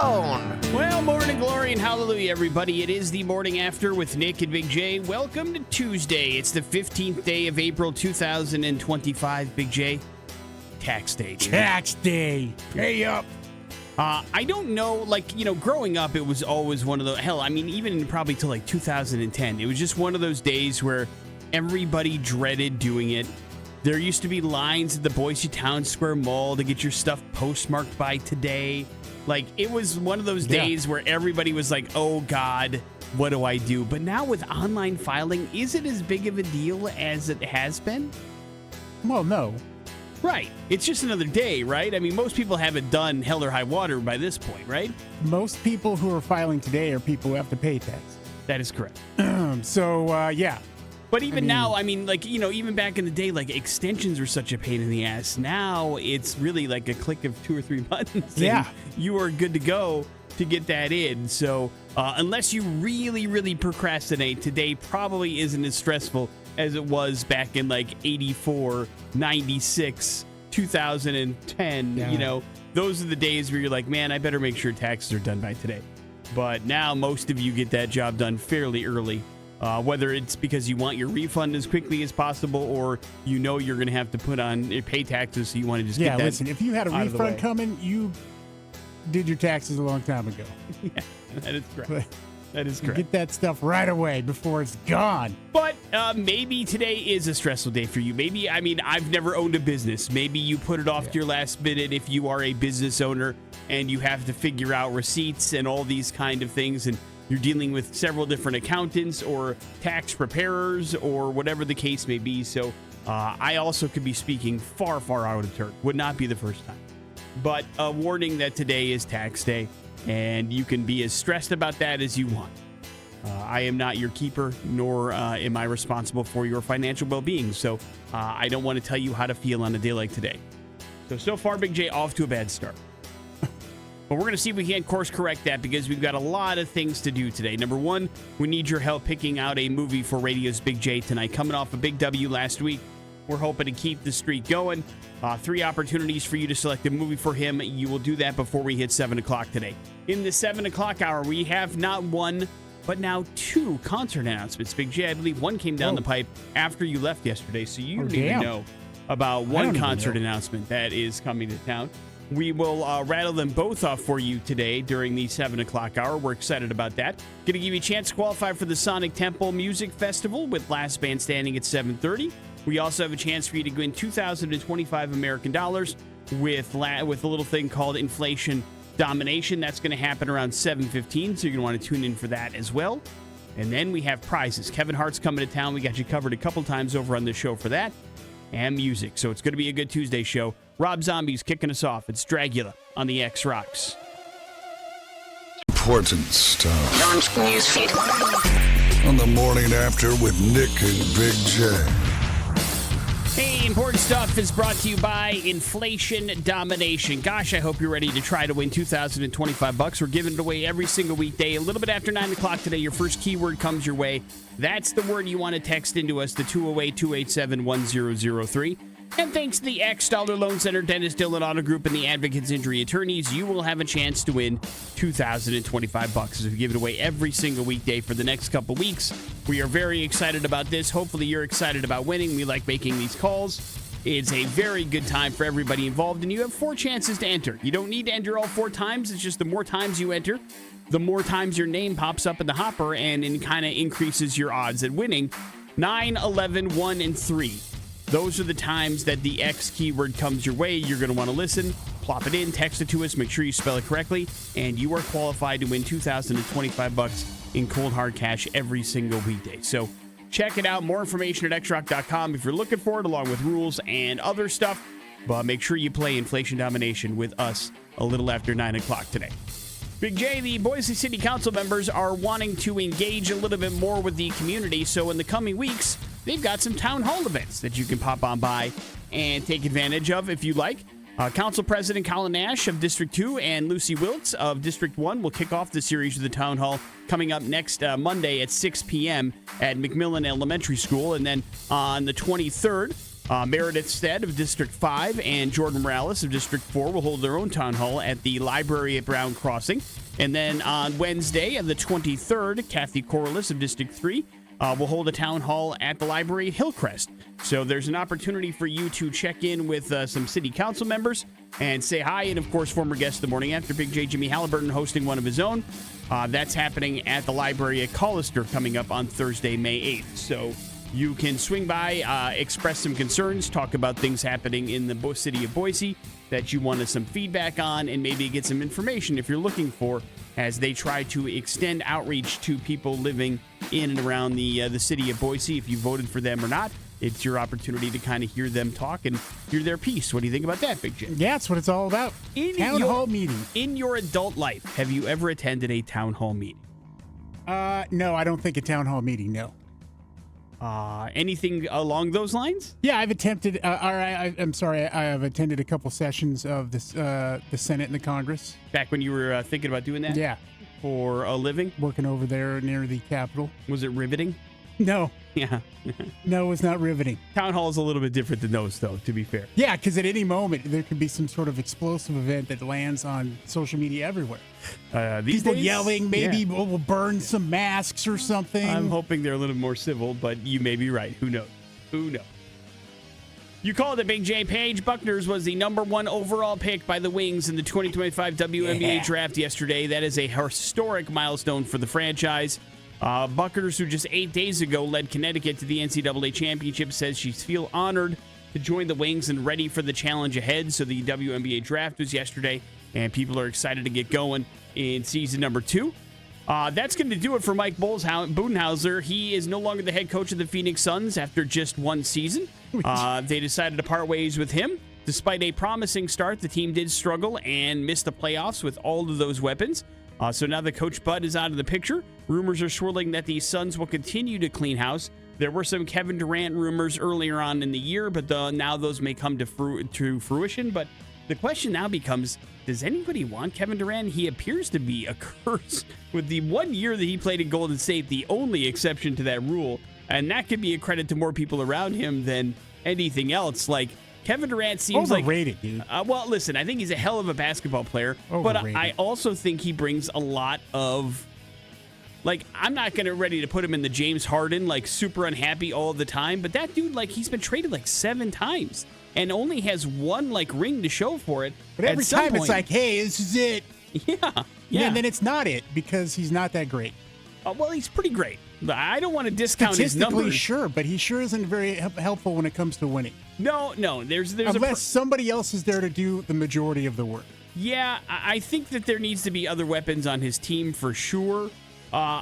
phone. Well, morning glory and hallelujah, everybody. It is the morning after with Nick and Big J. Welcome to Tuesday. It's the 15th day of April 2025. Big J, tax day. Dude. Tax day. Pay up. I don't know, growing up, it was always one of the, even probably till 2010, it was just one of those days where everybody dreaded doing it. There used to be lines at the Boise Town Square Mall to get your stuff postmarked by today. It was one of those days where everybody was like, oh, God, what do I do? But now with online filing, is it as big of a deal as it has been? Well, no. Right. It's just another day, right? I mean, most people have it done hell or high water by this point, right? Most people who are filing today are people who have to pay taxes. That is correct. Yeah. But even now, even back in the day, extensions were such a pain in the ass. Now it's really like a click of 2 or 3 buttons. Yeah. You are good to go to get that in. So unless you really, really procrastinate, today probably isn't as stressful as it was back in 84, 96, 2010. Yeah. Those are the days where you're like, man, I better make sure taxes are done by today. But now most of you get that job done fairly early. Whether it's because you want your refund as quickly as possible or you're going to have to pay taxes, so you want to just get that. Yeah, listen, if you had a refund coming, you did your taxes a long time ago. Yeah, that is correct. That is correct. Get that stuff right away before it's gone. But maybe today is a stressful day for you. Maybe, I've never owned a business. Maybe you put it off to your last minute if you are a business owner and you have to figure out receipts and all these kind of things, and you're dealing with several different accountants or tax preparers or whatever the case may be. So I also could be speaking far, far out of turn. Would not be the first time. But a warning that today is tax day, and you can be as stressed about that as you want. I am not your keeper, nor am I responsible for your financial well-being. So I don't want to tell you how to feel on a day like today. So far, Big J off to a bad start. But we're going to see if we can't course correct that because we've got a lot of things to do today. Number one, we need your help picking out a movie for Radio's Big J tonight. Coming off a big W last week, we're hoping to keep the streak going. 3 opportunities for you to select a movie for him. You will do that before we hit 7 o'clock today. In the 7 o'clock hour, we have not one, but now 2 concert announcements. Big J, I believe one came down the pipe after you left yesterday, so you don't even know about one concert announcement that is coming to town. We will rattle them both off for you today during the 7 o'clock hour. We're excited about that. Going to give you a chance to qualify for the Sonic Temple Music Festival with Last Band Standing at 7:30. We also have a chance for you to win 2,025 American dollars with a little thing called Inflation Domination. That's going to happen around 7:15, so you're going to want to tune in for that as well. And then we have prizes. Kevin Hart's coming to town. We got you covered a couple times over on the show for that. And music. So it's going to be a good Tuesday show. Rob Zombie's kicking us off. It's Dragula on the X Rocks. Important stuff. On the morning after with Nick and Big J. Hey, important stuff is brought to you by Inflation Domination. Gosh, I hope you're ready to try to win $2,025. We're giving it away every single weekday. A little bit after 9 o'clock today, your first keyword comes your way. That's the word you want to text into us to 208-287-1003. And thanks to the X Dollar Loan Center, Dennis Dillon Auto Group, and the Advocates Injury Attorneys, you will have a chance to win $2,025 as we give it away every single weekday for the next couple weeks. We are very excited about this. Hopefully you're excited about winning. We like making these calls. It's a very good time for everybody involved, and you have 4 chances to enter. You don't need to enter all 4 times. It's just the more times you enter, the more times your name pops up in the hopper, and it kind of increases your odds at winning. 9, 11, 1, and 3. Those are the times that the X keyword comes your way. You're going to want to listen, plop it in, text it to us, make sure you spell it correctly, and you are qualified to win $2,025 in cold hard cash every single weekday. So check it out. More information at xrock.com if you're looking for it, along with rules and other stuff. But make sure you play Inflation Domination with us a little after 9 o'clock today. Big J, the Boise City Council members are wanting to engage a little bit more with the community. So in the coming weeks, they've got some town hall events that you can pop on by and take advantage of if you like. Council President Colin Nash of District 2 and Lucy Wiltz of District 1 will kick off the series of the town hall coming up next Monday at 6 p.m. at McMillan Elementary School. And then on the 23rd, Meredith Stead of District 5 and Jordan Morales of District 4 will hold their own town hall at the library at Brown Crossing. And then on Wednesday, the 23rd, Kathy Corliss of District 3 will hold a town hall at the library at Hillcrest. So there's an opportunity for you to check in with some city council members and say hi. And, of course, former guest the morning after, Big J Jimmy Halliburton, hosting one of his own. That's happening at the library at Collister coming up on Thursday, May 8th. So you can swing by, express some concerns, talk about things happening in the city of Boise that you wanted some feedback on, and maybe get some information if you're looking for, as they try to extend outreach to people living in and around the city of Boise. If you voted for them or not, it's your opportunity to kind of hear them talk and hear their piece. What do you think about that, Big J? Yeah, that's what it's all about. Town hall meeting. In your adult life, have you ever attended a town hall meeting? No, I don't think a town hall meeting, no. Anything along those lines? Yeah, I've attempted, I'm sorry, I have attended a couple sessions of this, the Senate and the Congress. Back when you were thinking about doing that? Yeah. For a living? Working over there near the Capitol. Was it riveting? No. Yeah. No, it's not riveting. Town hall is a little bit different than those, though, to be fair. Yeah, because at any moment, there could be some sort of explosive event that lands on social media everywhere. These People days, yelling, maybe we'll burn some masks or something. I'm hoping they're a little more civil, but you may be right. Who knows? Who knows? You called it, Big J. Paige Buckners was the number 1 overall pick by the Wings in the 2025 WNBA draft yesterday. That is a historic milestone for the franchise. Buckners, who just 8 days ago led Connecticut to the NCAA championship, says she feels honored to join the Wings and ready for the challenge ahead. So the WNBA draft was yesterday, and people are excited to get going in season number 2. That's going to do it for Mike Budenhauser. He is no longer the head coach of the Phoenix Suns after just 1 season. They decided to part ways with him. Despite a promising start, the team did struggle and miss the playoffs with all of those weapons. So now that Coach Bud is out of the picture, rumors are swirling that the Suns will continue to clean house. There were some Kevin Durant rumors earlier on in the year, but now those may come to fruition. But the question now becomes, does anybody want Kevin Durant? He appears to be a curse with the 1 year that he played in Golden State, the only exception to that rule. And that could be a credit to more people around him than anything else. Like, Kevin Durant seems overrated, dude. Well, listen, I think he's a hell of a basketball player, Overrated. but I also think he brings a lot of, like, I'm not ready to put him in the James Harden, like, super unhappy all the time, but that dude, like, he's been traded like 7 times and only has 1, like, ring to show for it. But every time it's like, hey, this is it. Yeah. And then it's not it because he's not that great. Well, he's pretty great. I don't want to discount his numbers. Sure, but he sure isn't very helpful when it comes to winning. No. There's unless somebody else is there to do the majority of the work. Yeah, I think that there needs to be other weapons on his team for sure.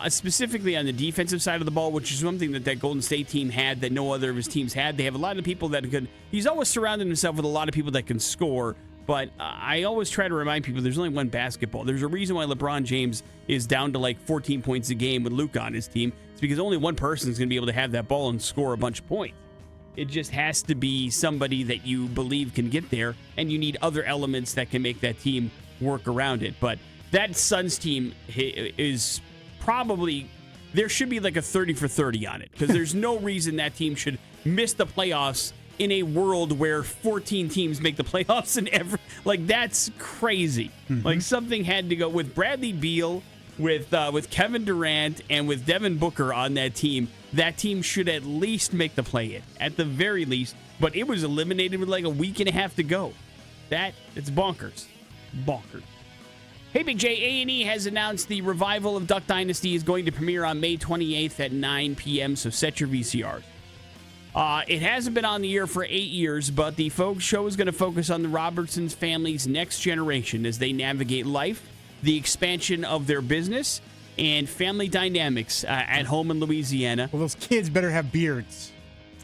Specifically on the defensive side of the ball, which is something that Golden State team had that no other of his teams had. They have a lot of people that could. He's always surrounded himself with a lot of people that can score. But I always try to remind people there's only one basketball. There's a reason why LeBron James is down to like 14 points a game with Luka on his team. It's because only one person is going to be able to have that ball and score a bunch of points. It just has to be somebody that you believe can get there, and you need other elements that can make that team work around it. But that Suns team is probably, there should be like a 30 for 30 on it, because there's no reason that team should miss the playoffs in a world where 14 teams make the playoffs and that's crazy. Mm-hmm. Like, something had to go with Bradley Beal, with Kevin Durant, and with Devin Booker on that team. That team should at least make the play-in, at the very least. But it was eliminated with like a week and a half to go. It's bonkers. Bonkers. Hey, Big J, A&E has announced the revival of Duck Dynasty is going to premiere on May 28th at 9 p.m., so set your VCRs. It hasn't been on the air for 8 years, but the show is going to focus on the Robertsons family's next generation as they navigate life, the expansion of their business, and family dynamics at home in Louisiana. Well, those kids better have beards.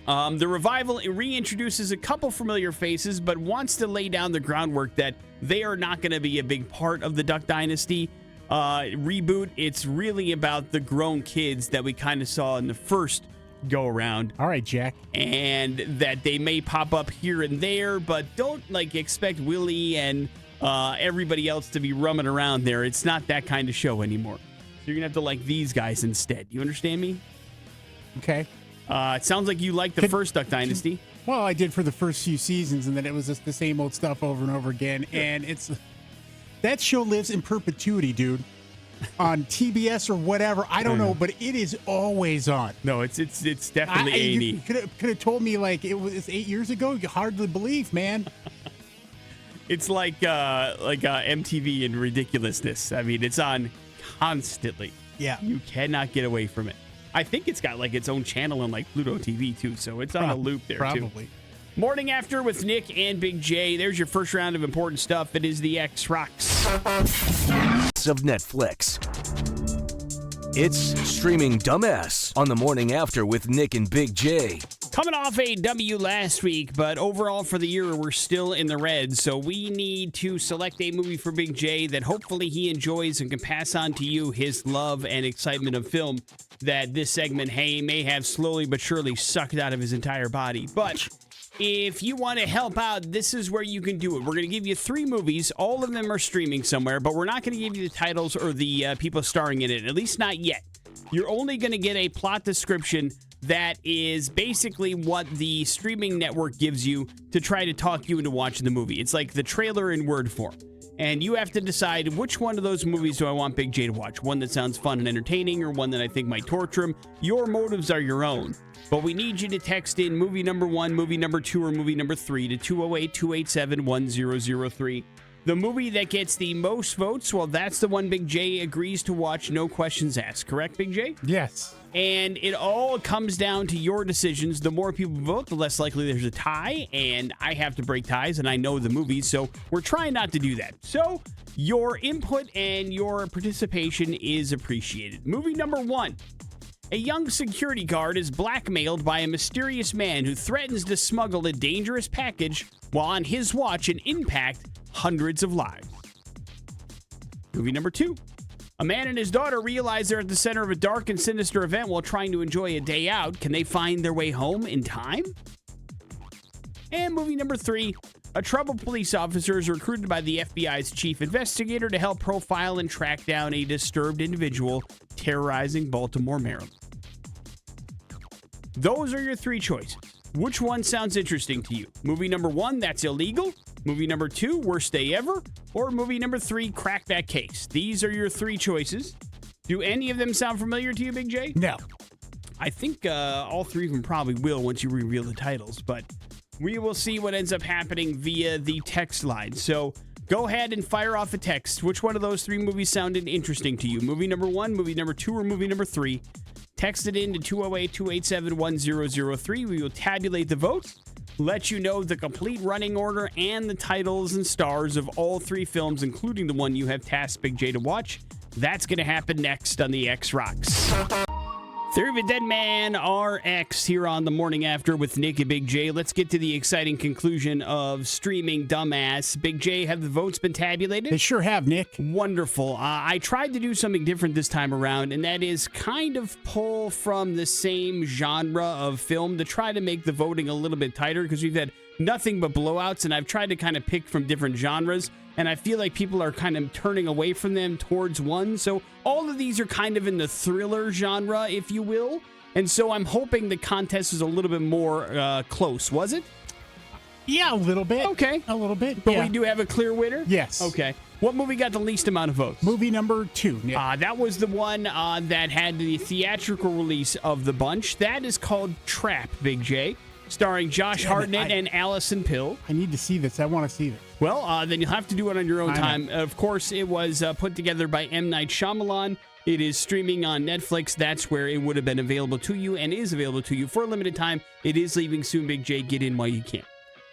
The revival reintroduces a couple familiar faces, but wants to lay down the groundwork that they are not going to be a big part of the Duck Dynasty reboot. It's really about the grown kids that we kind of saw in the first go around. All right, Jack. And that they may pop up here and there, but don't expect Willie and everybody else to be rumming around there. It's not that kind of show anymore. So you're gonna have to like these guys instead. You understand me? Okay. It sounds like you like the first Duck Dynasty. Well, I did for the first few seasons, and then it was just the same old stuff over and over again. And that show lives in perpetuity, dude. On TBS or whatever, I don't know, but it is always on. No, it's definitely A&E. You could have told me like it was 8 years ago. You hardly believe, man. It's like MTV and ridiculousness. I mean, it's on constantly. Yeah, you cannot get away from it. I think it's got like its own channel on like Pluto TV too, so it's on a loop there probably. too. Morning After with Nick and Big J. There's your first round of important stuff. It is the X Rocks of Netflix. It's streaming Dumbass on the Morning After with Nick and Big J. Coming off a W last week, but overall for the year, we're still in the red. So we need to select a movie for Big J that hopefully he enjoys and can pass on to you his love and excitement of film that this segment, may have slowly but surely sucked out of his entire body. But if you want to help out, this is where you can do it. We're going to give you 3 movies. All of them are streaming somewhere, but we're not going to give you the titles or the people starring in it, at least not yet. You're only going to get a plot description that is basically what the streaming network gives you to try to talk you into watching the movie. It's like the trailer in word form. And you have to decide which one of those movies do I want Big J to watch. One that sounds fun and entertaining or one that I think might torture him. Your motives are your own. But we need you to text in movie number 1, movie number 2, or movie number 3 to 208-287-1003. The movie that gets the most votes, well, that's the one Big J agrees to watch, no questions asked. Correct, Big J? Yes. And it all comes down to your decisions. The more people vote, the less likely there's a tie. And I have to break ties, and I know the movies, so we're trying not to do that. So your input and your participation is appreciated. Movie number 1. A young security guard is blackmailed by a mysterious man who threatens to smuggle a dangerous package while on his watch and impact hundreds of lives. Movie number 2. A man and his daughter realize they're at the center of a dark and sinister event while trying to enjoy a day out. Can they find their way home in time? And movie number 3. A troubled police officer is recruited by the FBI's chief investigator to help profile and track down a disturbed individual terrorizing Baltimore, Maryland. Those are your 3 choices. Which one sounds interesting to you? Movie number 1, that's illegal. Movie number 2, worst day ever. Or movie number 3, crack that case. These are your 3 choices. Do any of them sound familiar to you, Big J? No. I think all 3 of them probably will once you reveal the titles, but we will see what ends up happening via the text line. So go ahead and fire off a text. Which one of those 3 movies sounded interesting to you? Movie number 1, movie number 2, or movie number 3? Text it in to 208-287-1003. We will tabulate the votes, let you know the complete running order and the titles and stars of all 3 films, including the one you have tasked Big J to watch. That's going to happen next on the X Rocks. Theory of a Dead Man RX here on the Morning After with Nick and Big J. Let's get to the exciting conclusion of streaming Dumbass. Big J, have the votes been tabulated? They sure have, Nick. Wonderful. I tried to do something different this time around, and that is kind of pull from the same genre of film to try to make the voting a little bit tighter, because we've had nothing but blowouts, and I've tried to kind of pick from different genres, and I feel like people are kind of turning away from them towards one. So all of these are kind of in the thriller genre, if you will. And so I'm hoping the contest is a little bit more close. Was it? Yeah, a little bit. Okay. A little bit. But yeah. we do have a clear winner? Yes. Okay. What movie got the least amount of votes? Movie number 2, Nick. That was the one that had the theatrical release of the bunch. That is called Trap, Big J, starring Josh Hartnett and Allison Pill. I need to see this. I want to see this. Well, then you'll have to do it on your own time. Of course, it was put together by M. Night Shyamalan. It is streaming on Netflix. That's where it would have been available to you and is available to you for a limited time. It is leaving soon, Big J. Get in while you can.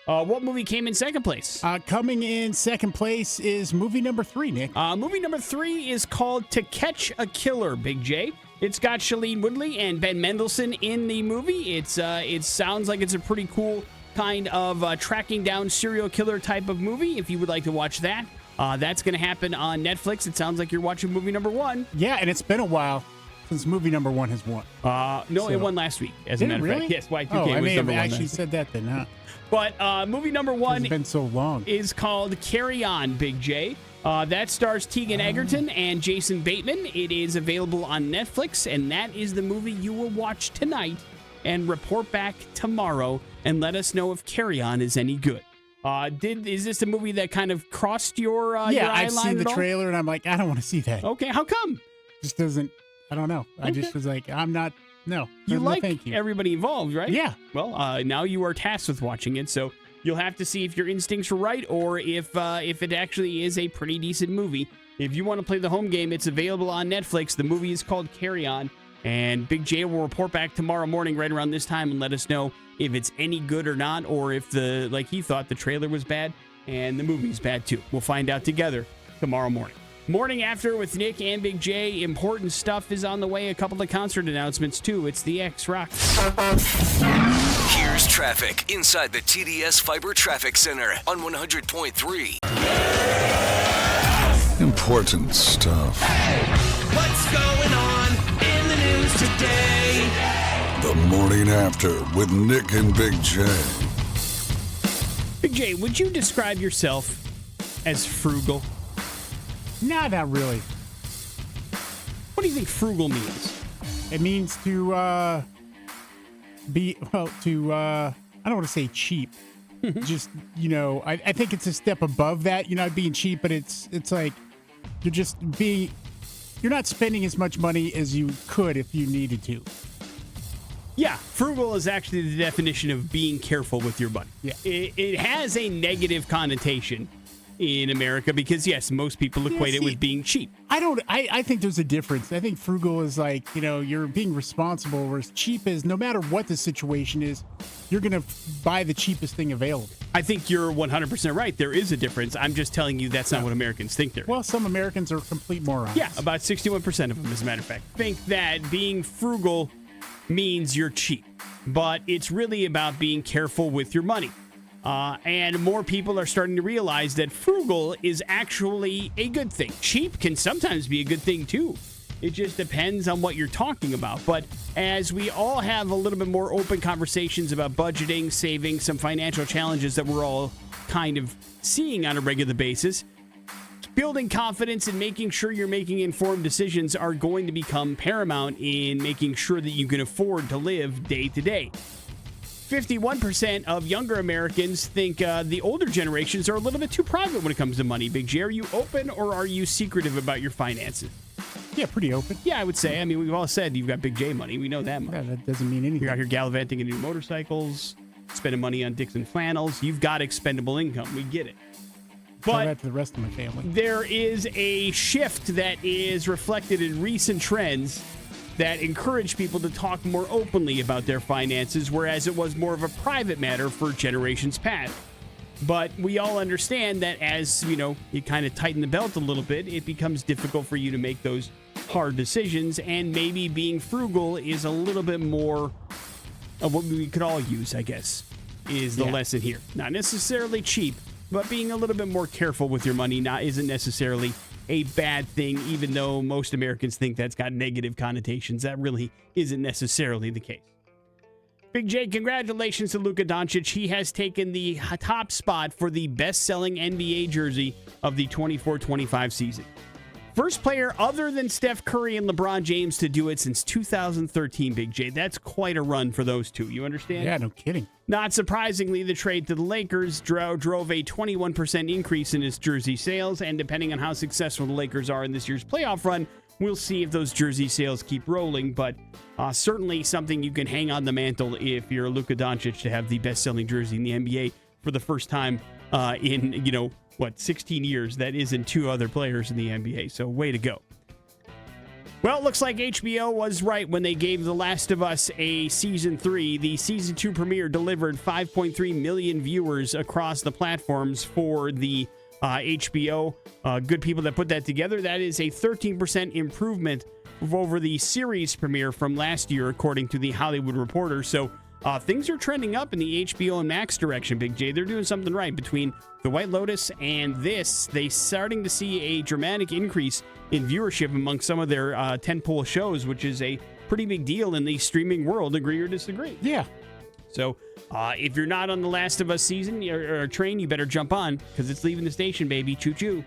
What movie came in second place? Coming in second place is movie number 3, Nick. Movie number 3 is called To Catch a Killer, Big J. It's got Shailene Woodley and Ben Mendelsohn in the movie. It sounds like it's a pretty cool kind of tracking down serial killer type of movie. If you would like to watch that, that's going to happen on Netflix. It sounds like you're watching movie number 1. Yeah, and it's been a while since movie number 1 has won. No, it won last week, as a matter of fact. Yes, Y2K was I may have number 1. actually said that then, huh? But movie number 1 It's been so long. is called Carry On, Big J. That stars Tegan Egerton and Jason Bateman. It is available on Netflix, and that is the movie you will watch tonight and report back tomorrow and let us know if Carry On is any good. Is this a movie that kind of crossed your yeah, your eye I've line seen the at all? trailer and I'm like, I don't want to see that. Okay, how come? Just doesn't, I don't know. I just was like, I'm not, no. You no, like thank you. everybody involved, right? Yeah. Well, now you are tasked with watching it, so you'll have to see if your instincts were right or if it actually is a pretty decent movie. If you want to play the home game, it's available on Netflix. The movie is called Carry On, and Big J will report back tomorrow morning right around this time and let us know if it's any good or not, or if like he thought, the trailer was bad and the movie's bad too. We'll find out together tomorrow morning. Morning After with Nick and Big J. Important stuff is on the way. A couple of concert announcements, too. It's the X-Rock. Here's traffic inside the TDS Fiber Traffic Center on 100.3. Important stuff. What's going on in the news today? The Morning After with Nick and Big J. Big J, would you describe yourself as frugal? Nah, not really. What do you think frugal means? It means to I don't want to say cheap. Just, I think it's a step above that. You're not being cheap, but it's like you're not spending as much money as you could if you needed to. Yeah, frugal is actually the definition of being careful with your money. Yeah. It has a negative connotation in America because, yes, most people equate it with being cheap. I think there's a difference. I think frugal is like, you're being responsible, whereas cheap is no matter what the situation is, you're going to buy the cheapest thing available. I think you're 100% right. There is a difference. I'm just telling you that's not what Americans think there is. Well, some Americans are complete morons. Yeah, about 61% of them, as a matter of fact, think that being frugal means you're cheap. But it's really about being careful with your money. And more people are starting to realize that frugal is actually a good thing. Cheap can sometimes be a good thing, too. It just depends on what you're talking about. But as we all have a little bit more open conversations about budgeting, saving, some financial challenges that we're all kind of seeing on a regular basis, building confidence and making sure you're making informed decisions are going to become paramount in making sure that you can afford to live day to day. 51% of younger Americans think the older generations are a little bit too private when it comes to money. Big J, are you open or are you secretive about your finances? Yeah, pretty open. Yeah, I would say. I mean, we've all said you've got Big J money. We know that much. Yeah, that doesn't mean anything. You're out here gallivanting in new motorcycles, spending money on Dixon flannels. You've got expendable income. We get it. Tell But that to the rest of my family. there is a shift that is reflected in recent trends that encourage people to talk more openly about their finances, whereas it was more of a private matter for generations past. But we all understand that as, you kind of tighten the belt a little bit, it becomes difficult for you to make those hard decisions, and maybe being frugal is a little bit more of what we could all use, I guess, is the lesson here. Not necessarily cheap, but being a little bit more careful with your money isn't necessarily a bad thing, even though most Americans think that's got negative connotations. That really isn't necessarily the case. Big J, congratulations to Luka Doncic. He has taken the top spot for the best-selling NBA jersey of the 24-25 season. First player other than Steph Curry and LeBron James to do it since 2013, Big J. That's quite a run for those two. You understand? Yeah, no kidding. Not surprisingly, the trade to the Lakers drove a 21% increase in his jersey sales, and depending on how successful the Lakers are in this year's playoff run, we'll see if those jersey sales keep rolling, but certainly something you can hang on the mantle if you're Luka Doncic to have the best-selling jersey in the NBA for the first time in, 16 years. That isn't two other players in the NBA, so way to go. Well, it looks like HBO was right when they gave The Last of Us a Season 3. The Season 2 premiere delivered 5.3 million viewers across the platforms for the HBO. Good people that put that together. That is a 13% improvement over the series premiere from last year, according to The Hollywood Reporter. So things are trending up in the HBO and Max direction, Big J. They're doing something right. Between The White Lotus and this, they're starting to see a dramatic increase in viewership among some of their tentpole shows, which is a pretty big deal in the streaming world. Agree or disagree? Yeah. So if you're not on The Last of Us season or train, you better jump on because it's leaving the station, baby. Choo-choo.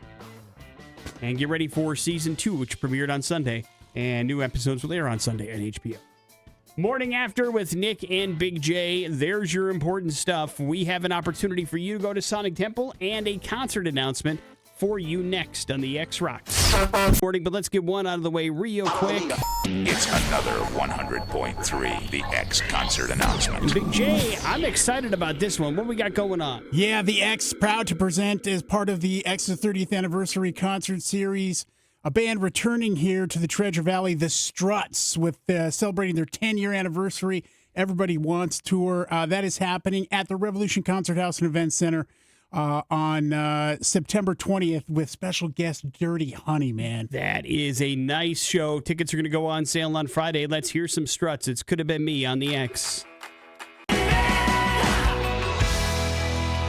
And get ready for Season 2, which premiered on Sunday. And new episodes will air on Sunday on HBO. Morning After with Nick and Big J. There's your important stuff. We have an opportunity for you to go to Sonic Temple and a concert announcement for you next on the X Rocks. Morning, but let's get one out of the way real quick. It's another 100.3 The X concert announcement. Big J, I'm excited about this one. What we got going on? Yeah, the X proud to present as part of the X's 30th anniversary concert series, a band returning here to the Treasure Valley, the Strutts, with celebrating their 10-year anniversary. Everybody Wants tour. That is happening at the Revolution Concert House and Event Center on September 20th with special guest Dirty Honey, man. That is a nice show. Tickets are going to go on sale on Friday. Let's hear some Strutts. It's Could Have Been Me on the X.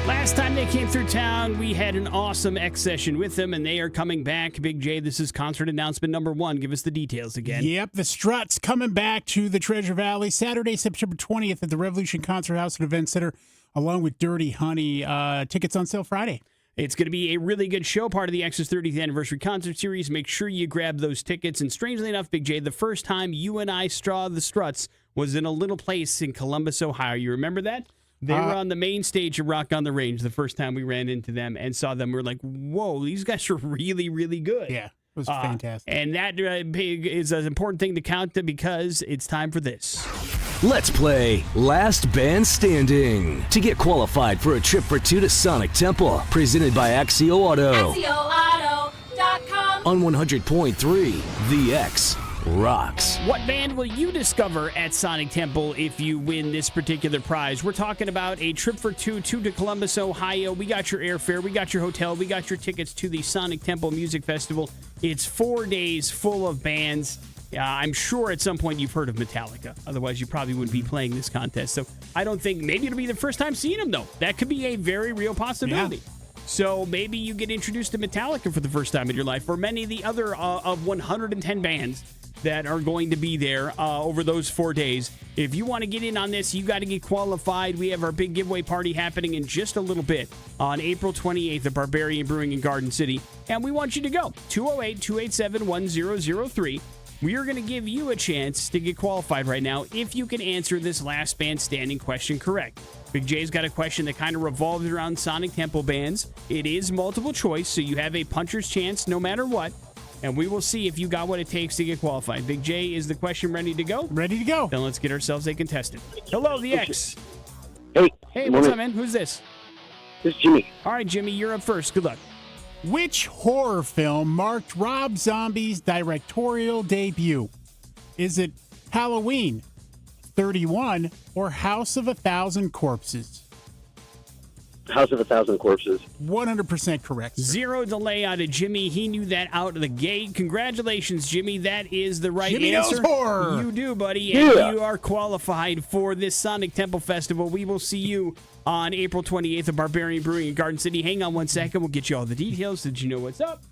Last time they came through town, we had an awesome X session with them, and they are coming back. Big J, this is concert announcement number 1. Give us the details again. Yep, the Strutts coming back to the Treasure Valley Saturday, September 20th at the Revolution Concert House and Event Center, along with Dirty Honey. Tickets on sale Friday. It's going to be a really good show, part of the X's 30th anniversary concert series. Make sure you grab those tickets. And strangely enough, Big J, the first time you and I saw the Strutts was in a little place in Columbus, Ohio. You remember that? They were on the main stage of Rock on the Range the first time we ran into them and saw them. We're like, whoa, these guys are really, really good. Yeah, it was fantastic. And that is an important thing to count because it's time for this. Let's play Last Band Standing to get qualified for a trip for 2 to Sonic Temple, presented by Axio Auto. AxioAuto.com. On 100.3, The X Rocks. What band will you discover at Sonic Temple if you win this particular prize? We're talking about a trip for two to Columbus, Ohio. We got your airfare, we got your hotel, we got your tickets to the Sonic Temple Music Festival. It's 4 days full of bands. I'm sure at some point you've heard of Metallica. Otherwise, you probably wouldn't be playing this contest. So I don't think, maybe it'll be the first time seeing them, though. That could be a very real possibility. Yeah. So maybe you get introduced to Metallica for the first time in your life, or many of the other of 110 bands that are going to be there over those 4 days. If you want to get in on this, you got to get qualified. We have our big giveaway party happening in just a little bit on April 28th at Barbarian Brewing in Garden City. And we want you to go. 208-287-1003. We are going to give you a chance to get qualified right now if you can answer this last band standing question correct. Big J's got a question that kind of revolves around Sonic Temple bands. It is multiple choice, so you have a puncher's chance no matter what. And we will see if you got what it takes to get qualified. Big J, is the question ready to go? Ready to go. Then let's get ourselves a contestant. Hello, the X. Hey, What's up, man? Who's this? This is Jimmy. All right, Jimmy, you're up first. Good luck. Which horror film marked Rob Zombie's directorial debut? Is it Halloween, 31, or House of a Thousand Corpses? House of a Thousand Corpses. 100% correct, sir. Zero delay out of Jimmy. He knew that out of the gate. Congratulations, Jimmy. That is the right Jimmy answer. knows horror. You do, buddy. Yeah. And you are qualified for this Sonic Temple Festival. We will see you on April 28th at Barbarian Brewing in Garden City. Hang on 1 second. We'll get you all the details. Did you know what's up?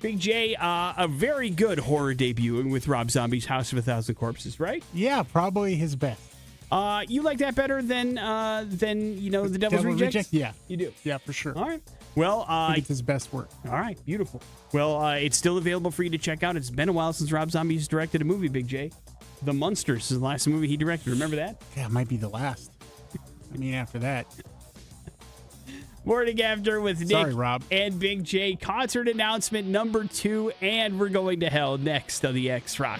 Big J, a very good horror debut with Rob Zombie's House of a Thousand Corpses, right? Yeah, probably his best. You like that better than The Devil's Rejects? Yeah. You do? Yeah, for sure. All right. Well, I think it's his best work. All right, beautiful. Well, it's still available for you to check out. It's been a while since Rob Zombie's directed a movie, Big J. The Munsters is the last movie he directed. Remember that? Yeah, it might be the last. I mean, after that. Morning After with Nick Sorry, Rob. and Big J. Concert announcement number 2, and we're going to hell next on the X Rock.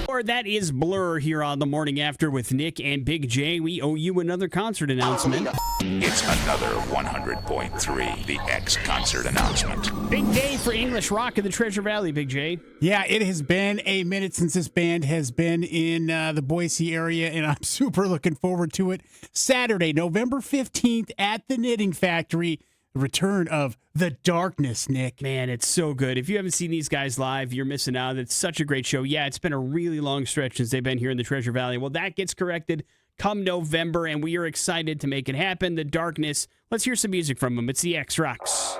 Or that is Blur here on the Morning After with Nick and Big J. We owe you another concert announcement. It's another 100.3 The X concert announcement. Big day for English rock in the Treasure Valley, Big J. Yeah, it has been a minute since this band has been in the Boise area, and I'm super looking forward to it. Saturday, November 15th at the Knitting Factory. The return of The Darkness, Nick. Man, it's so good. If you haven't seen these guys live, you're missing out. It's such a great show. Yeah, it's been a really long stretch since they've been here in the Treasure Valley. Well, that gets corrected come November, and we are excited to make it happen. The Darkness. Let's hear some music from them. It's the X Rocks.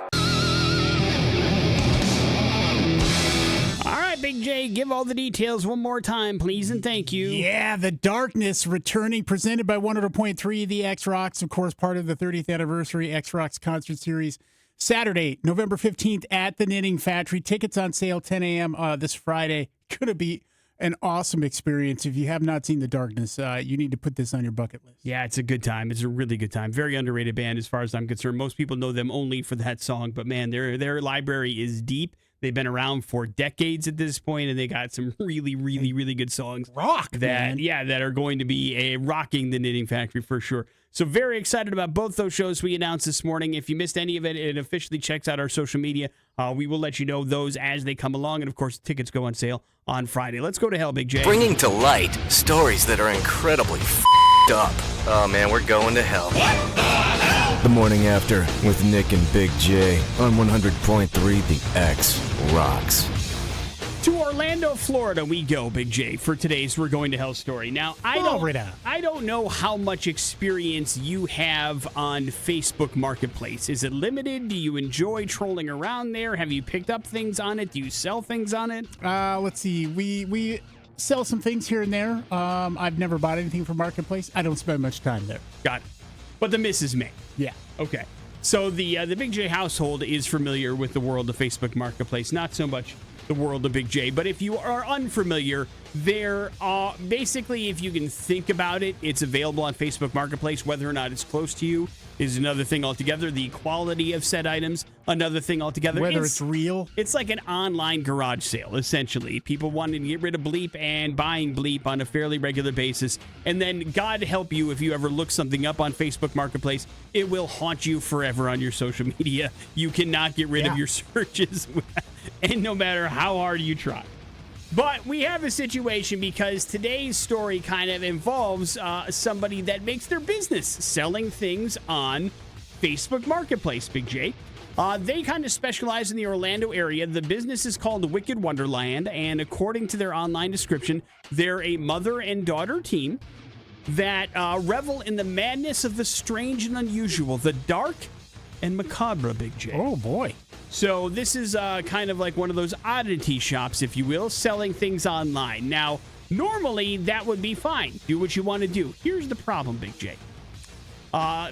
All right, Big J, give all the details one more time, please, and thank you. Yeah, The Darkness returning, presented by 100.3 The X Rocks, of course, part of the 30th anniversary X Rocks concert series. Saturday, November 15th at the Knitting Factory. Tickets on sale 10 a.m. This Friday. Gonna be an awesome experience. If you have not seen The Darkness, you need to put this on your bucket list. Yeah, it's a good time. It's a really good time. Very underrated band as far as I'm concerned. Most people know them only for that song, but man, their library is deep. They've been around for decades at this point, and they got some really, really, really good songs. That are going to be rocking the Knitting Factory for sure. So very excited about both those shows we announced this morning. If you missed any of it, it officially checks out our social media. We will let you know those as they come along, and of course, tickets go on sale on Friday. Let's go to hell, Big J. Bringing to light stories that are incredibly f***ed up. Oh man, we're going to hell. The morning after with Nick and Big J on 100.3 The X Rocks. To Orlando, Florida we go, Big J, for today's We're Going to Hell story. Now, I don't know how much experience you have on Facebook Marketplace. Is it limited? Do you enjoy trolling around there? Have you picked up things on it? Do you sell things on it? Let's see. We sell some things here and there. I've never bought anything from Marketplace. I don't spend much time there. Got it. But the missus may. Yeah. Okay. So the Big J household is familiar with the world of Facebook Marketplace, not so much the world of Big J. But if you are unfamiliar, there are basically, if you can think about it, it's available on Facebook Marketplace. Whether or not it's close to you is another thing altogether. The quality of said items, another thing altogether. Whether it's real. It's like an online garage sale, essentially. People wanting to get rid of bleep and buying bleep on a fairly regular basis. And then God help you if you ever look something up on Facebook Marketplace, it will haunt you forever on your social media. You cannot get rid of your searches, and no matter how hard you try. But we have a situation because today's story kind of involves somebody that makes their business selling things on Facebook Marketplace, Big J. They kind of specialize in the Orlando area. The business is called Wicked Wonderland, and according to their online description, they're a mother and daughter team that revel in the madness of the strange and unusual, the dark and macabre, Big J. Oh, boy. So this is kind of like one of those oddity shops, if you will, selling things online. Now, normally that would be fine. Do what you want to do. Here's the problem, Big J.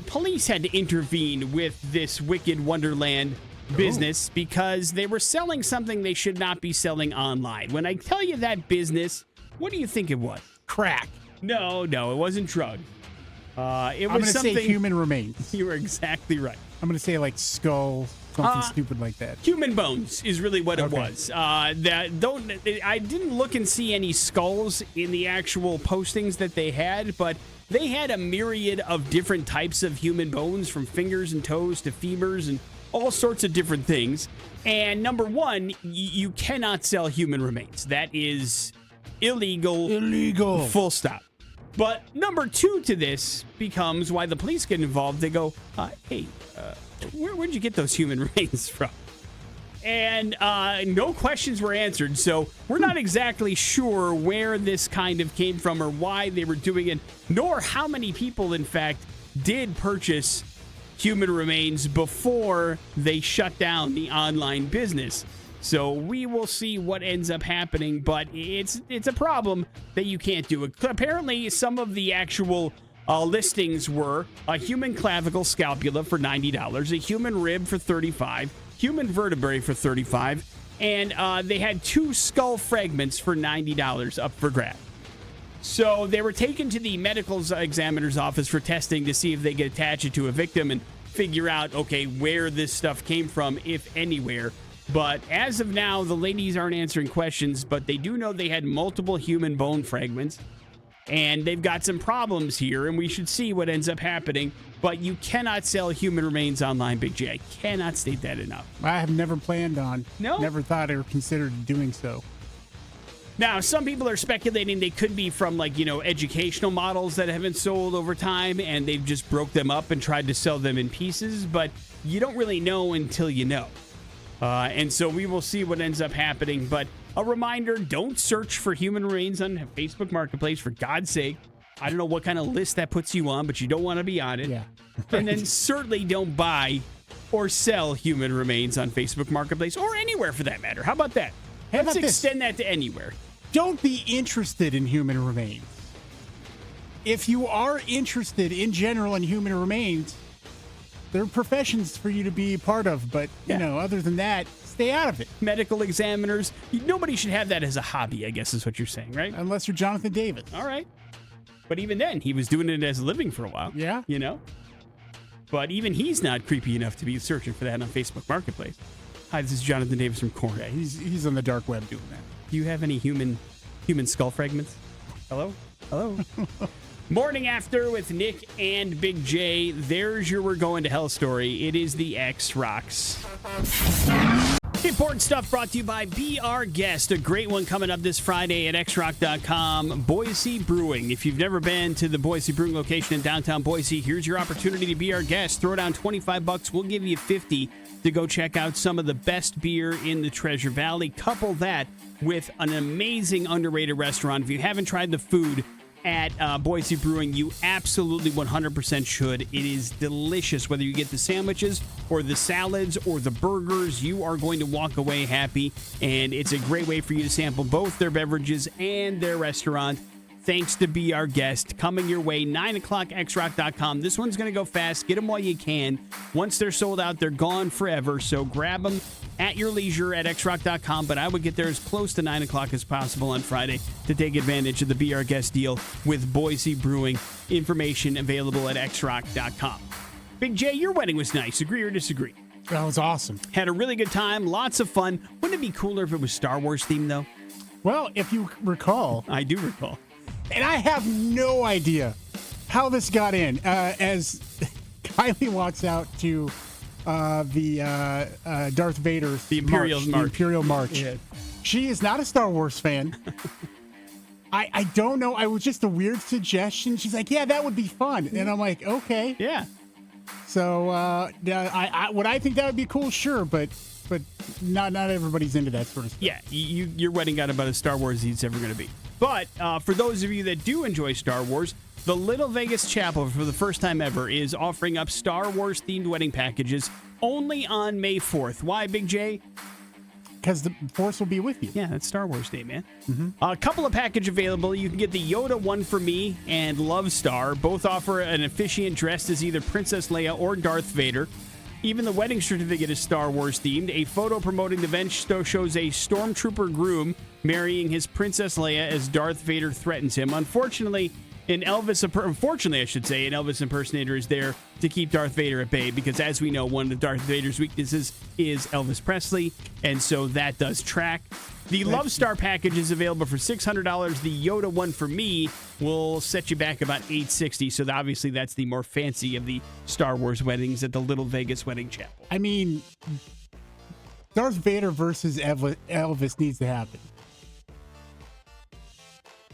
Police had to intervene with this Wicked Wonderland business because they were selling something they should not be selling online. When I tell you that business, what do you think it was? Crack. No, it wasn't drugs. It was I'm going to something. say human remains. You were exactly right. I'm going to say like skull, something stupid like that. Human bones is really what it was. I didn't look and see any skulls in the actual postings that they had, but they had a myriad of different types of human bones, from fingers and toes to femurs and all sorts of different things. And number one, you cannot sell human remains. That is illegal. Illegal. Full stop. But number two to this becomes why the police get involved. They go, hey, where'd you get those human remains from? And no questions were answered. So we're not exactly sure where this kind of came from or why they were doing it, nor how many people, in fact, did purchase human remains before they shut down the online business. So we will see what ends up happening, but it's a problem that you can't do it. Apparently, some of the actual listings were a human clavicle scapula for $90, a human rib for $35, human vertebrae for $35, and they had 2 skull fragments for $90 up for grab. So they were taken to the medical examiner's office for testing to see if they could attach it to a victim and figure out, okay, where this stuff came from, if anywhere. But as of now, the ladies aren't answering questions, but they do know they had multiple human bone fragments, and they've got some problems here, and we should see what ends up happening. But you cannot sell human remains online, Big J. I cannot state that enough. I have never planned on. No? Never thought or considered doing so. Now, some people are speculating they could be from, educational models that have been sold over time, and they've just broke them up and tried to sell them in pieces, but you don't really know until you know. And so we will see what ends up happening. But a reminder, don't search for human remains on Facebook Marketplace, for God's sake. I don't know what kind of list that puts you on, but you don't want to be on it. Yeah. And then certainly don't buy or sell human remains on Facebook Marketplace, or anywhere for that matter. How about that? Let's extend that to anywhere. Don't be interested in human remains. If you are interested in general in human remains, there are professions for you to be part of, but, other than that, stay out of it. Medical examiners. Nobody should have that as a hobby, I guess is what you're saying, right? Unless you're Jonathan Davis. All right. But even then, he was doing it as a living for a while. Yeah. You know? But even he's not creepy enough to be searching for that on Facebook Marketplace. Hi, this is Jonathan Davis from Korn. Yeah, he's on the dark web doing that. Do you have any human skull fragments? Hello? Morning After with Nick and Big J. There's your We're Going to Hell story. It is the X Rocks. Important stuff brought to you by Be Our Guest. A great one coming up this Friday at xrock.com. Boise Brewing. If you've never been to the Boise Brewing location in downtown Boise, here's your opportunity to be our guest. Throw down $25. We'll give you $50 to go check out some of the best beer in the Treasure Valley. Couple that with an amazing underrated restaurant. If you haven't tried the food at Boise Brewing, you absolutely 100% should. It is delicious. Whether you get the sandwiches or the salads or the burgers, you are going to walk away happy. And it's a great way for you to sample both their beverages and their restaurant. Thanks to Be Our Guest. Coming your way, 9 o'clock, xrock.com. This one's going to go fast. Get them while you can. Once they're sold out, they're gone forever. So grab them at your leisure at xrock.com. But I would get there as close to 9 o'clock as possible on Friday to take advantage of the Be Our Guest deal with Boise Brewing. Information available at xrock.com. Big J, your wedding was nice. Agree or disagree? That was awesome. Had a really good time. Lots of fun. Wouldn't it be cooler if it was Star Wars themed, though? Well, if you recall. I do recall. And I have no idea how this got in. As Kylie walks out to the Darth Vader's the Imperial March. The Imperial March. Yeah. She is not a Star Wars fan. I don't know. I was just a weird suggestion. She's like, yeah, that would be fun. And I'm like, okay. Yeah. So would I think that would be cool? Sure, but not everybody's into that sort of stuff. Yeah, your wedding got about as Star Wars as it's ever going to be. But for those of you that do enjoy Star Wars, the Little Vegas Chapel, for the first time ever, is offering up Star Wars-themed wedding packages only on May 4th. Why, Big J? Because the Force will be with you. Yeah, that's Star Wars Day, man. Mm-hmm. A couple of packages available. You can get the Yoda One for Me and Love Star. Both offer an officiant dressed as either Princess Leia or Darth Vader. Even the wedding certificate is Star Wars themed. A photo promoting the event shows a stormtrooper groom marrying his Princess Leia as Darth Vader threatens him. Unfortunately, an Elvis impersonator is there to keep Darth Vader at bay because, as we know, one of Darth Vader's weaknesses is Elvis Presley, and so that does track. The Love Star package is available for $600. The Yoda One for Me will set you back about $860. So obviously that's the more fancy of the Star Wars weddings at the Little Vegas Wedding Chapel. I mean, Darth Vader versus Elvis needs to happen.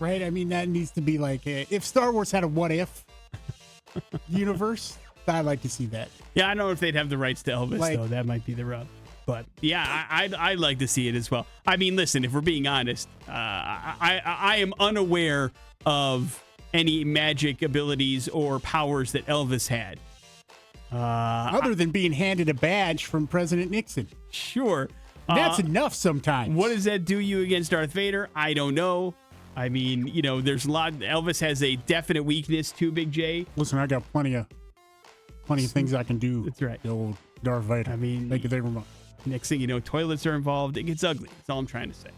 Right? I mean, that needs to be like, if Star Wars had a what if universe, I'd like to see that. Yeah, I don't know if they'd have the rights to Elvis, though. That might be the rub. But yeah, I'd like to see it as well. I mean, listen, if we're being honest, I am unaware of any magic abilities or powers that Elvis had. Other than being handed a badge from President Nixon. Sure. That's enough sometimes. What does that do you against Darth Vader? I don't know. I mean, there's a lot. Elvis has a definite weakness too, Big J. Listen, I got plenty of things I can do. That's right. The old Darth Vader. I mean, make it there. Next thing you know, toilets are involved. It gets ugly. That's all I'm trying to say.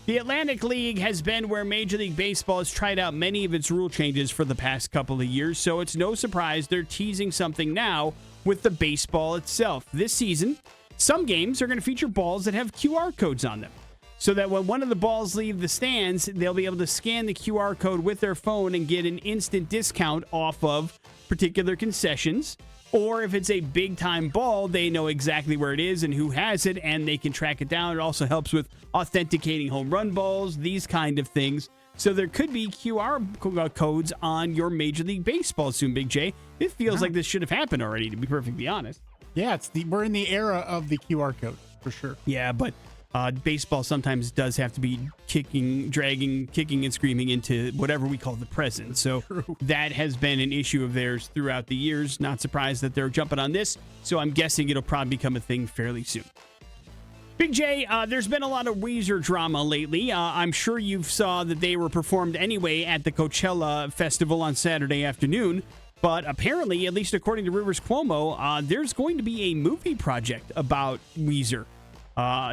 The Atlantic League has been where Major League Baseball has tried out many of its rule changes for the past couple of years, so it's no surprise they're teasing something now with the baseball itself. This season, some games are going to feature balls that have QR codes on them, so that when one of the balls leave the stands, they'll be able to scan the QR code with their phone and get an instant discount off of particular concessions. Or if it's a big-time ball, they know exactly where it is and who has it, and they can track it down. It also helps with authenticating home run balls, these kind of things. So there could be QR codes on your Major League Baseball soon, Big J. It feels like this should have happened already, to be perfectly honest. Yeah, we're in the era of the QR code, for sure. Yeah, but baseball sometimes does have to be kicking and screaming into whatever we call the present. So that has been an issue of theirs throughout the years. Not surprised that they're jumping on this. So I'm guessing it'll probably become a thing fairly soon. Big J, there's been a lot of Weezer drama lately. I'm sure you saw that they were performed anyway at the Coachella Festival on Saturday afternoon. But apparently, at least according to Rivers Cuomo, there's going to be a movie project about Weezer.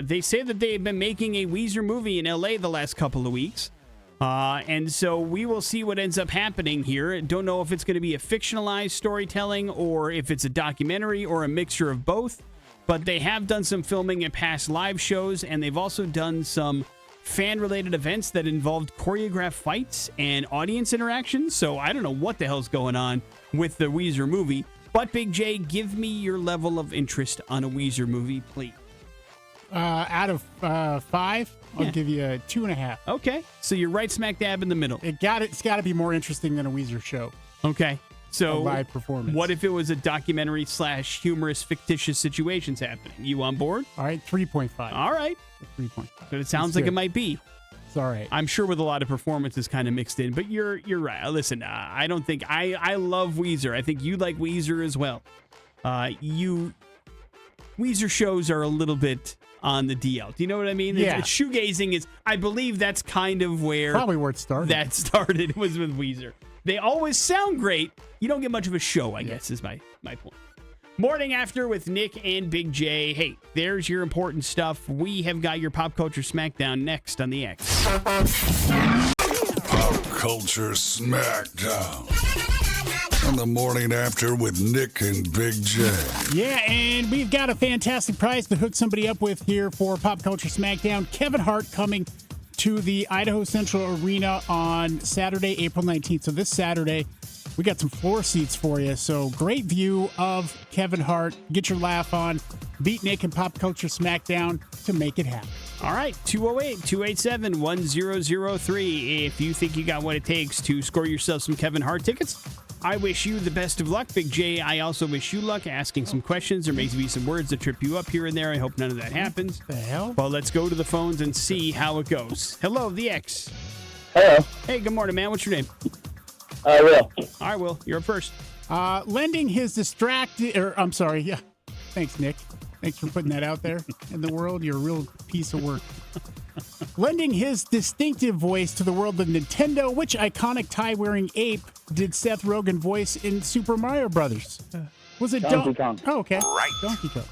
They say that they have been making a Weezer movie in LA the last couple of weeks. And so we will see what ends up happening here. Don't know if it's going to be a fictionalized storytelling or if it's a documentary or a mixture of both. But they have done some filming at past live shows, and they've also done some fan-related events that involved choreographed fights and audience interactions. So I don't know what the hell's going on with the Weezer movie. But Big J, give me your level of interest on a Weezer movie, please. Out of 5, I'll give you a 2.5. Okay, so you're right smack dab in the middle. It's got to be more interesting than a Weezer show. Okay, so a live performance. What if it was a documentary / humorous fictitious situations happening? You on board? All right, 3.5. All right, 3.5. But it sounds like it might be. It's all right. I'm sure with a lot of performances kind of mixed in, but you're right. Listen, I don't think I love Weezer. I think you like Weezer as well. Weezer shows are a little bit on the DL. Do you know what I mean? Yeah. Shoegazing is, I believe that's kind of probably where it started. That started was with Weezer. They always sound great. You don't get much of a show, I guess, is my point. Morning After with Nick and Big J. Hey, there's your important stuff. We have got your Pop Culture Smackdown next on the X. Pop Culture Smackdown. On the Morning After with Nick and Big J. Yeah, and we've got a fantastic prize to hook somebody up with here for Pop Culture Smackdown. Kevin Hart coming to the Idaho Central Arena on Saturday, April 19th. So this Saturday, we got some floor seats for you. So great view of Kevin Hart. Get your laugh on. Beat Nick and Pop Culture Smackdown to make it happen. All right, 208-287-1003. If you think you got what it takes to score yourself some Kevin Hart tickets, I wish you the best of luck, Big J. I also wish you luck asking some questions. There may be some words that trip you up here and there. I hope none of that happens. The hell? Well, let's go to the phones and see how it goes. Hello, the X. Hello. Hey, good morning, man. What's your name? Will. All right, Will, you're up first. Lending his Thanks, Nick. Thanks for putting that out there in the world. You're a real piece of work. Lending his distinctive voice to the world of Nintendo, which iconic tie-wearing ape did Seth Rogen voice in Super Mario Brothers? Was it Donkey Kong? Oh, okay. Right. Donkey Kong.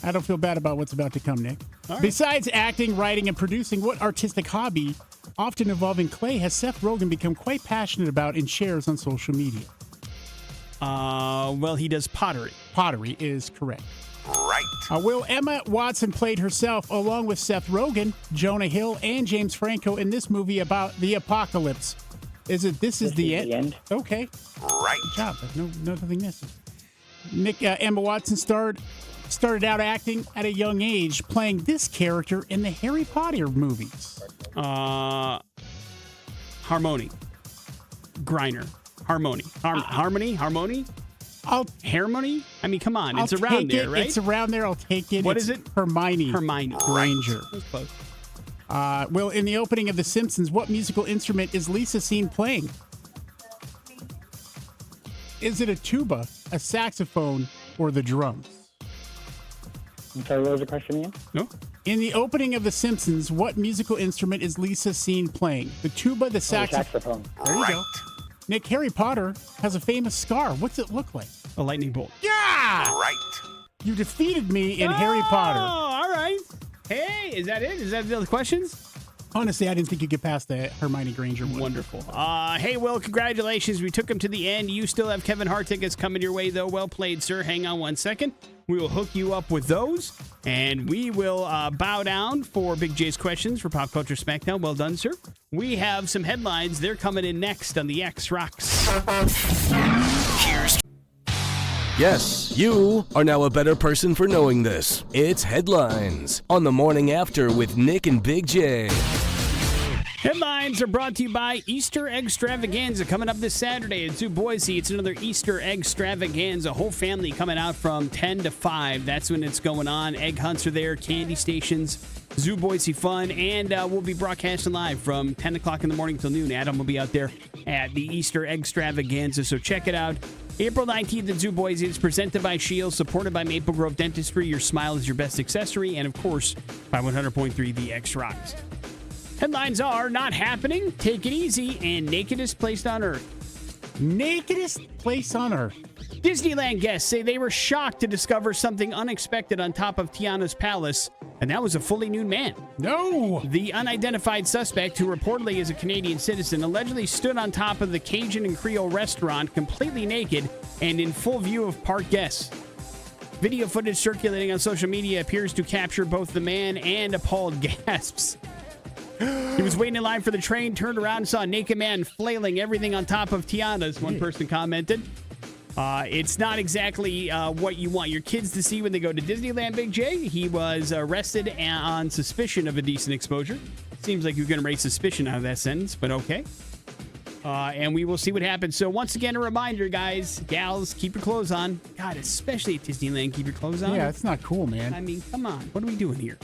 I don't feel bad about what's about to come, Nick. All right. Besides acting, writing, and producing, what artistic hobby, often involving clay, has Seth Rogen become quite passionate about and shares on social media? Well, he does pottery. Pottery is correct. Right. Will Emma Watson played herself along with Seth Rogen, Jonah Hill, and James Franco in this movie about the apocalypse? Is it This Is the End? Okay. Right. Good job. Nothing missing. Nick, Emma Watson started out acting at a young age, playing this character in the Harry Potter movies. Harmony. Griner. Harmony. Harmony? Harmony? I mean, come on. It's around there, right? It's around there. I'll take it. What is it? Hermione. Granger. That's close. Well, in the opening of The Simpsons, what musical instrument is Lisa seen playing? Is it a tuba, a saxophone, or the drums? I'm sorry, what was the question again? No? In the opening of The Simpsons, what musical instrument is Lisa seen playing? The tuba, the saxophone. There you go. Nick, Harry Potter has a famous scar. What's it look like? A lightning bolt. Yeah! Right. You defeated me in Harry Potter. Oh, all right. Hey, is that it? Is that the questions? Honestly, I didn't think you could pass the Hermione Granger one. Wonderful. Hey, Will, congratulations. We took him to the end. You still have Kevin Hart tickets coming your way, though. Well played, sir. Hang on one second. We will hook you up with those, and we will bow down for Big J's questions for Pop Culture Smackdown. Well done, sir. We have some headlines. They're coming in next on the X Rocks. Yes, you are now a better person for knowing this. It's Headlines on the Morning After with Nick and Big J. Headlines are brought to you by Easter Egg Extravaganza coming up this Saturday at Zoo Boise. It's another Easter Egg Extravaganza. Whole family coming out from 10 to 5. That's when it's going on. Egg hunts are there, candy stations, Zoo Boise fun, and we'll be broadcasting live from 10 o'clock in the morning till noon. Adam will be out there at the Easter Egg Extravaganza, so check it out. April 19th at Zoo Boise. It's presented by Shields, supported by Maple Grove Dentistry. Your smile is your best accessory, and of course, by 100.3 The X Rocks. Headlines are not happening, take it easy, and nakedest place on earth. Nakedest place on earth. Disneyland guests say they were shocked to discover something unexpected on top of Tiana's palace, and that was a fully nude man. No! The unidentified suspect, who reportedly is a Canadian citizen, allegedly stood on top of the Cajun and Creole restaurant completely naked and in full view of park guests. Video footage circulating on social media appears to capture both the man and appalled gasps. He was waiting in line for the train, turned around and saw a naked man flailing everything on top of Tiana's, one person commented. It's not exactly what you want your kids to see when they go to Disneyland, Big J. He was arrested on suspicion of indecent exposure. Seems like you're going to raise suspicion out of that sentence, but okay. And we will see what happens. So once again, a reminder, guys, gals, keep your clothes on. God, especially at Disneyland, keep your clothes on. Yeah, it's not cool, man. I mean, come on. What are we doing here?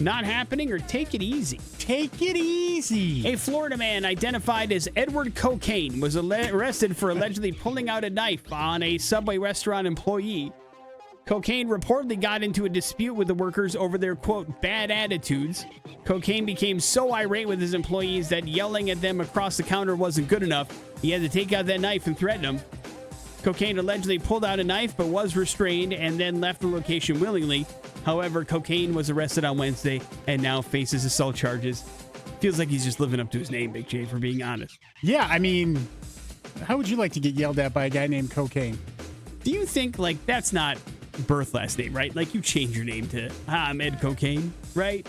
Not happening, or take it easy? Take it easy. A Florida man identified as Edward Cocaine was arrested for allegedly pulling out a knife on a Subway restaurant employee. Cocaine reportedly got into a dispute with the workers over their, quote, bad attitudes. Cocaine became so irate with his employees that yelling at them across the counter wasn't good enough. He had to take out that knife and threaten them. Cocaine allegedly pulled out a knife but was restrained and then left the location willingly. However, Cocaine was arrested on Wednesday and now faces assault charges. Feels like he's just living up to his name, Big J, for being honest. Yeah, I mean, how would you like to get yelled at by a guy named Cocaine? Do you think, like, that's not birth last name, right? Like, you change your name to, I'm Ed Cocaine, right?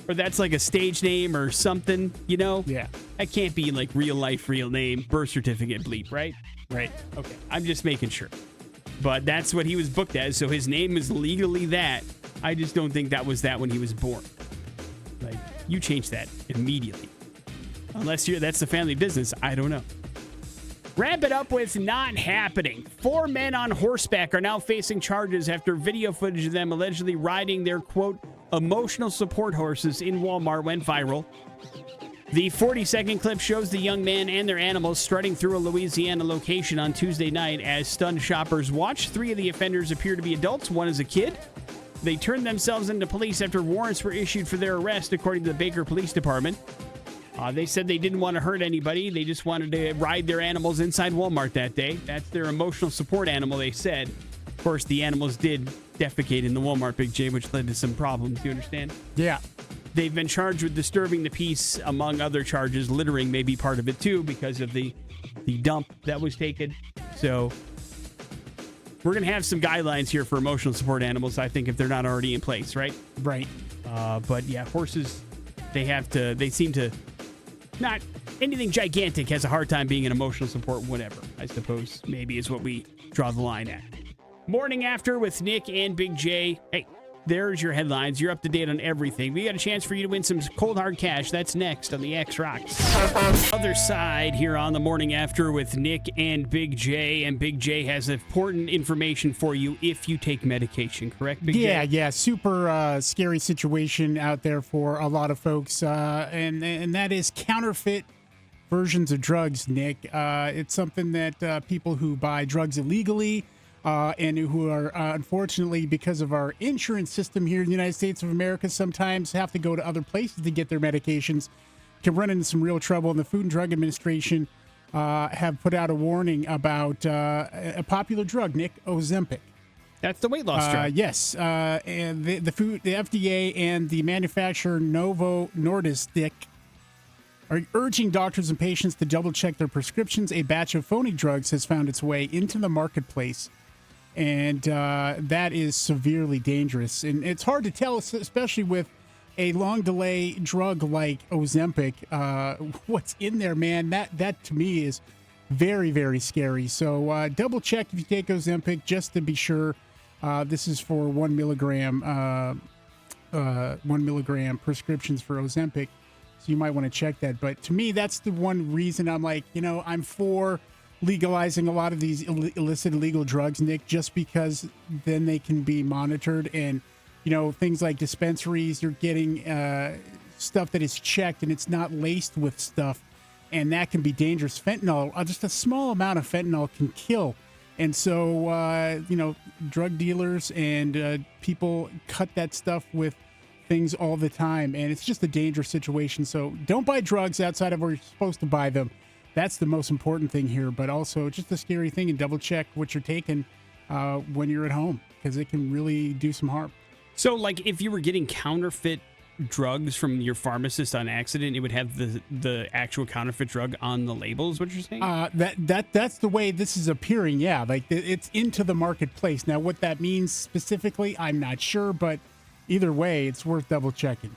Or that's like a stage name or something, you know? Yeah. That can't be like real life, real name, birth certificate bleep, right? Right. Okay. I'm just making sure. But that's what he was booked as, so his name is legally that. I just don't think that was that when he was born. Like, you change that immediately. Unless that's the family business, I don't know. Wrap it up with not happening. 4 men on horseback are now facing charges after video footage of them allegedly riding their, quote, emotional support horses in Walmart went viral. The 40-second clip shows the young man and their animals strutting through a Louisiana location on Tuesday night as stunned shoppers watched. 3 of the offenders appear to be adults. 1 is a kid. They turned themselves into police after warrants were issued for their arrest, according to the Baker Police Department. They said they didn't want to hurt anybody. They just wanted to ride their animals inside Walmart that day. That's their emotional support animal, they said. Of course, the animals did defecate in the Walmart, Big J, which led to some problems. You understand? Yeah. They've been charged with disturbing the peace, among other charges. Littering may be part of it, too, because of the dump that was taken. So we're going to have some guidelines here for emotional support animals, I think, if they're not already in place, right? Right. But, yeah, horses, they seem to not anything gigantic has a hard time being an emotional support, whatever, I suppose maybe is what we draw the line at. Morning After with Nick and Big J. Hey, there's your headlines. You're up to date on everything. We got a chance for you to win some cold hard cash. That's next on the X Rocks. Other side here on the Morning After with Nick and Big J. And Big J has important information for you if you take medication, correct, Big J? Yeah. Super scary situation out there for a lot of folks. And that is counterfeit versions of drugs, Nick. It's something that people who buy drugs illegally and who are, unfortunately, because of our insurance system here in the United States of America, sometimes have to go to other places to get their medications, can run into some real trouble. And the Food and Drug Administration have put out a warning about a popular drug, Nick, Ozempic. That's the weight loss drug. Yes. And the FDA and the manufacturer Novo Nordisk are urging doctors and patients to double-check their prescriptions. A batch of phony drugs has found its way into the marketplace, and that is severely dangerous. And it's hard to tell, especially with a long-delay drug like Ozempic, what's in there, man. That to me is very, very scary. So double-check if you take Ozempic just to be sure. This is for 1 milligram prescriptions for Ozempic. So you might want to check that. But to me, that's the one reason I'm like, I'm for legalizing a lot of these illicit illegal drugs, Nick, just because then they can be monitored. And, things like dispensaries, you're getting stuff that is checked and it's not laced with stuff. And that can be dangerous. Fentanyl, just a small amount of fentanyl can kill. And so, drug dealers and people cut that stuff with things all the time, and it's just a dangerous situation. So don't buy drugs outside of where you're supposed to buy them. That's the most important thing here, but also just the scary thing, and double check what you're taking when you're at home, because it can really do some harm. So, like, if you were getting counterfeit drugs from your pharmacist on accident, it would have the actual counterfeit drug on the label, is what you're saying? That's the way this is appearing, yeah. Like, it's into the marketplace. Now, what that means specifically, I'm not sure, but either way, it's worth double checking.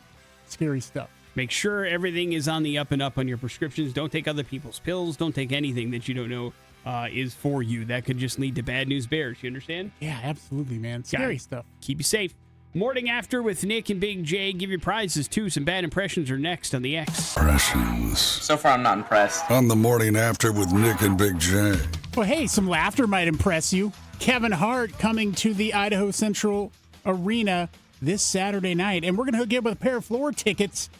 Scary stuff. Make sure everything is on the up and up on your prescriptions. Don't take other people's pills. Don't take anything that you don't know is for you. That could just lead to bad news bears. You understand? Yeah, absolutely, man. Scary stuff. Keep you safe. Morning After with Nick and Big J. Give your prizes, too. Some bad impressions are next on the X. Impressions. So far, I'm not impressed. On the Morning After with Nick and Big J. Well, hey, some laughter might impress you. Kevin Hart coming to the Idaho Central Arena this Saturday night, and we're going to hook you up with a pair of floor tickets.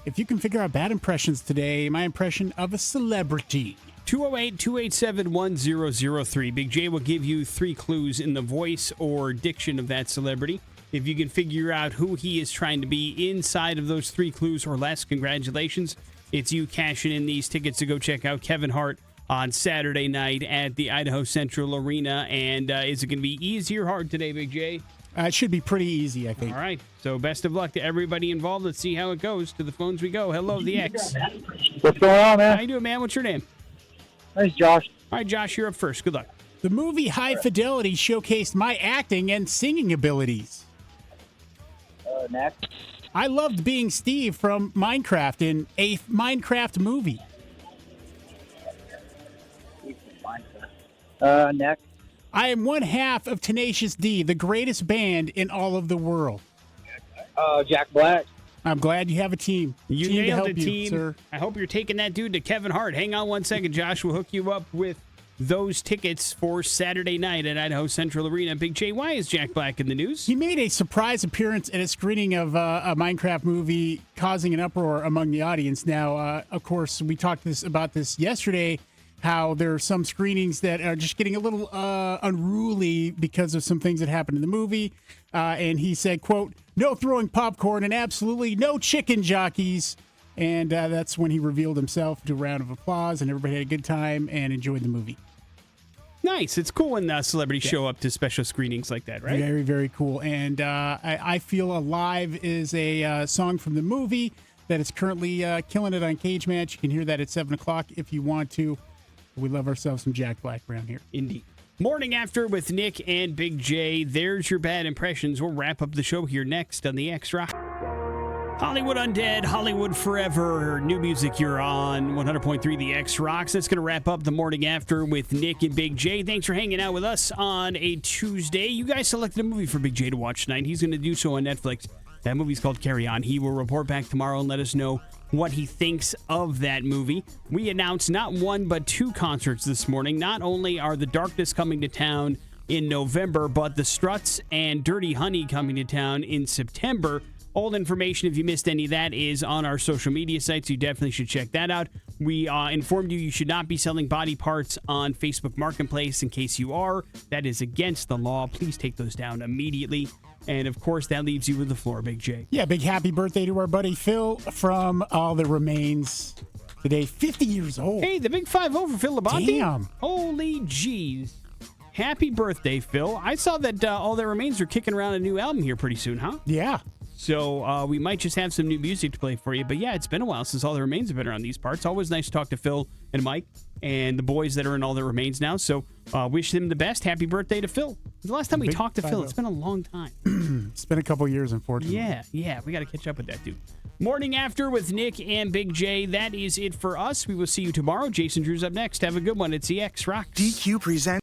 If you can figure out bad impressions today, my impression of a celebrity. 208-287-1003. Big J will give you 3 clues in the voice or diction of that celebrity. If you can figure out who he is trying to be inside of those 3 clues or less, congratulations. It's you cashing in these tickets to go check out Kevin Hart on Saturday night at the Idaho Central Arena. And is it going to be easy or hard today, Big J? It should be pretty easy, I think. All right. So best of luck to everybody involved. Let's see how it goes. To the phones we go. Hello, the X. What's going on, man? How you doing, man? What's your name? My name's Josh. All right, Josh, you're up first. Good luck. The movie High Fidelity showcased my acting and singing abilities. Next. I loved being Steve from Minecraft in a Minecraft movie. Next. I am one half of Tenacious D, the greatest band in all of the world. Jack Black. I'm glad you have a team. You team to nailed help it, you, team. sir. I hope you're taking that dude to Kevin Hart. Hang on one second, Josh. We'll hook you up with those tickets for Saturday night at Idaho Central Arena. Big J, why is Jack Black in the news? He made a surprise appearance at a screening of a Minecraft movie, causing an uproar among the audience. Now, of course, we talked about this yesterday, how there are some screenings that are just getting a little unruly because of some things that happened in the movie. And he said, quote, "No throwing popcorn and absolutely no chicken jockeys." And that's when he revealed himself to a round of applause, and everybody had a good time and enjoyed the movie. Nice. It's cool when celebrities show up to special screenings like that, right? Very, very cool. And I Feel Alive is a song from the movie that is currently killing it on Cage Match. You can hear that at 7 o'clock if you want to. We love ourselves some Jack Black around here. Indeed. Morning After with Nick and Big J. There's your bad impressions. We'll wrap up the show here next on the X Rock. Hollywood Undead, Hollywood Forever. New music you're on 100.3 The X Rocks. That's going to wrap up the Morning After with Nick and Big J. Thanks for hanging out with us on a Tuesday. You guys selected a movie for Big J to watch tonight. He's going to do so on Netflix. That movie's called Carry On. He will report back tomorrow and let us know what he thinks of that movie. We announced not 1 but 2 concerts this morning. Not only are The Darkness coming to town in November, but the Strutts and Dirty Honey coming to town in September. All information, if you missed any of that, is on our social media sites. You definitely should check that out. We informed you should not be selling body parts on Facebook Marketplace. In case you are, that is against the law. Please take those down immediately. And, of course, that leaves you with the floor, Big J. Yeah, big happy birthday to our buddy Phil from All That Remains. Today, 50 years old. Hey, the big 5-0 for Phil Labonte. Damn. Holy jeez. Happy birthday, Phil. I saw that All That Remains are kicking around a new album here pretty soon, huh? Yeah. So we might just have some new music to play for you. But yeah, it's been a while since All That Remains have been around these parts. Always nice to talk to Phil and Mike and the boys that are in All That Remains now. So wish them the best. Happy birthday to Phil. The last time we talked to Phil, it's been a long time. It's been a couple years, unfortunately. Yeah. We got to catch up with that dude. Morning After with Nick and Big J. That is it for us. We will see you tomorrow. Jason Drew's up next. Have a good one. It's the X Rocks. DQ presents